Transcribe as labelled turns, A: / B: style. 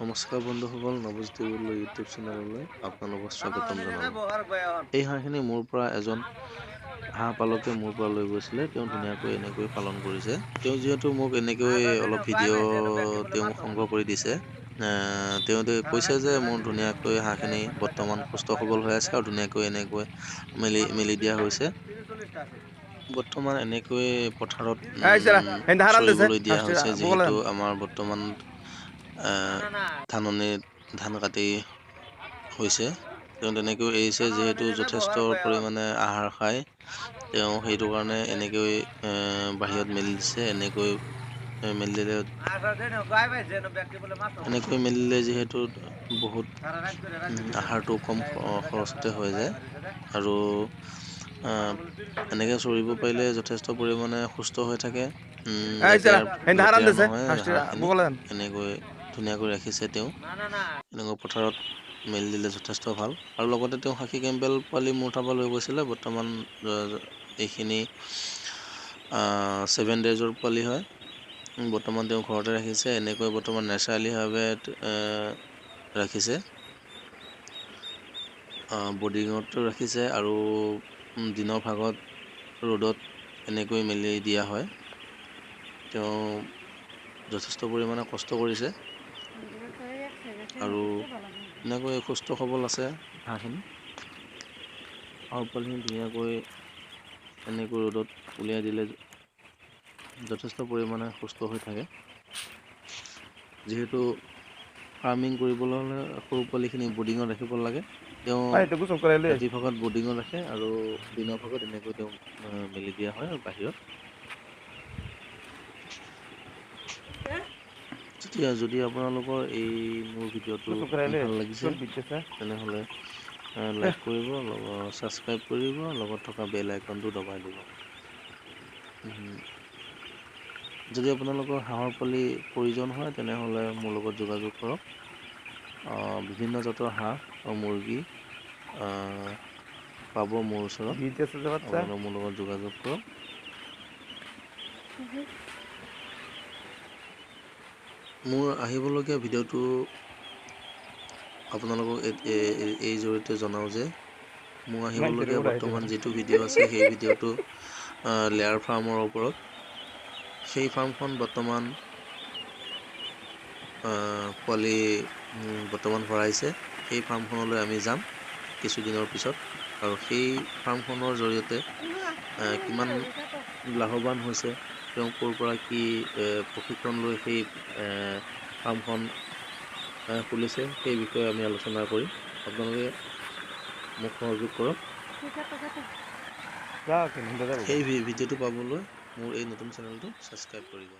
A: নমস্কাৰ বন্ধুসকল, নৱজ্যোতি ইউটিউব চেনেললৈ আপোনালোকক স্বাগতম জনালোঁ। এই হাঁহখিনি মোৰ পৰা এজন হাঁহ পালকে মোৰ পৰা লৈ গৈছিলে। তেওঁ ধুনীয়াকৈ এনেকৈ পালন কৰিছে। তেওঁ যিহেতু মোক এনেকৈ অলপ ভিডিঅ' তেওঁ মোক সংগ্ৰহ কৰি দিছে। তেওঁ কৈছে যে মোৰ ধুনীয়াকৈ হাঁহখিনি বৰ্তমান সুস্থ সবল হৈ আছে আৰু ধুনীয়াকৈ এনেকৈ মেলি দিয়া হৈছে। বৰ্তমান এনেকৈ পথাৰত চৰিবলৈ দিয়া হৈছে, যিহেতু আমাৰ বৰ্তমান ধান কাটি হৈছে। তেওঁ তেনেকৈ এৰিছে, যিহেতু যথেষ্ট পৰিমাণে আহাৰ খায়। তেওঁ সেইটো কাৰণে এনেকৈ বাহিৰত মেলি দিছে। এনেকৈ মেলিলে যিহেতু বহুত আহাৰটো কম খৰচতে হৈ যায় আৰু এনেকৈ চৰিব পাৰিলে যথেষ্ট পৰিমাণে সুস্থ হৈ থাকে। লেতেৰা নহয় হাঁহখিনি। এনেকৈ ধুনীয়াকৈ ৰাখিছে তেওঁ। এনেকৈ পথাৰত মেলি দিলে যথেষ্ট ভাল। আৰু লগতে তেওঁ খাকী কেম্বেল পোৱালি মোৰ তাৰপৰা লৈ গৈছিলে। বৰ্তমান এইখিনি 7 ডেজৰ পোৱালি হয়। বৰ্তমান তেওঁ ঘৰতে ৰাখিছে। এনেকৈ বৰ্তমান নেচাৰেলিভাৱে ৰাখিছে। বৰ্ডিঙতো ৰাখিছে আৰু দিনৰ ভাগত ৰ'দত এনেকৈ মেলি দিয়া হয়। তেওঁ যথেষ্ট পৰিমাণে কষ্ট কৰিছে আৰু এনেকৈ সুস্থ সবল আছে হাঁহখিনি। হাঁহৰ পোৱালিখিনি ধুনীয়াকৈ এনেকৈ ৰ'দত উলিয়াই দিলে যথেষ্ট পৰিমাণে সুস্থ হৈ থাকে। যিহেতু ফাৰ্মিং কৰিবলৈ হ'লে সৰু পোৱালিখিনি বৰ্ডিঙত ৰাখিব লাগে। তেওঁ ৰাতি ভাগত বৰ্ডিঙত ৰাখে আৰু দিনৰ ভাগত এনেকৈ তেওঁ মেলি দিয়া হয় বাহিৰত। যদি আপোনালোকৰ এই মোৰ ভিডিঅ'টো ভাল লাগিছে, তেনেহ'লে লাইক কৰিব, ছাবস্ক্ৰাইব কৰিব, লগত থকা বেল আইকনটো দবাই দিব। যদি আপোনালোকৰ হাঁহৰ পোৱালি প্ৰয়োজন হয়, তেনেহ'লে মোৰ লগত যোগাযোগ কৰক। বিভিন্ন জাতৰ হাঁহ আৰু মুৰ্গী পাব মোৰ ওচৰত। আপোনালোকে মোৰ লগত যোগাযোগ কৰক। মোৰ আহিবলগীয়া ভিডিঅ'টো আপোনালোকক এই জৰিয়তে জনাওঁ যে মোৰ আহিবলগীয়া বৰ্তমান যিটো ভিডিঅ' আছে, সেই ভিডিঅ'টো লেয়াৰ ফাৰ্মৰ ওপৰত। সেই ফাৰ্মখন বৰ্তমান পোৱালি বৰ্তমান ভৰাইছে। সেই ফাৰ্মখনলৈ আমি যাম কিছুদিনৰ পিছত আৰু সেই ফাৰ্মখনৰ জৰিয়তে কিমান লাভৱান হৈছে, তেওঁ ক'ৰ পৰা কি প্ৰশিক্ষণ লৈ সেই ফাৰ্মখন খুলিছে, সেই বিষয়ে আমি আলোচনা কৰিম। আপোনালোকে মোক সহযোগ কৰক। সেই ভিডিঅ'টো পাবলৈ মোৰ এই নতুন চেনেলটো ছাবস্ক্ৰাইব কৰিব।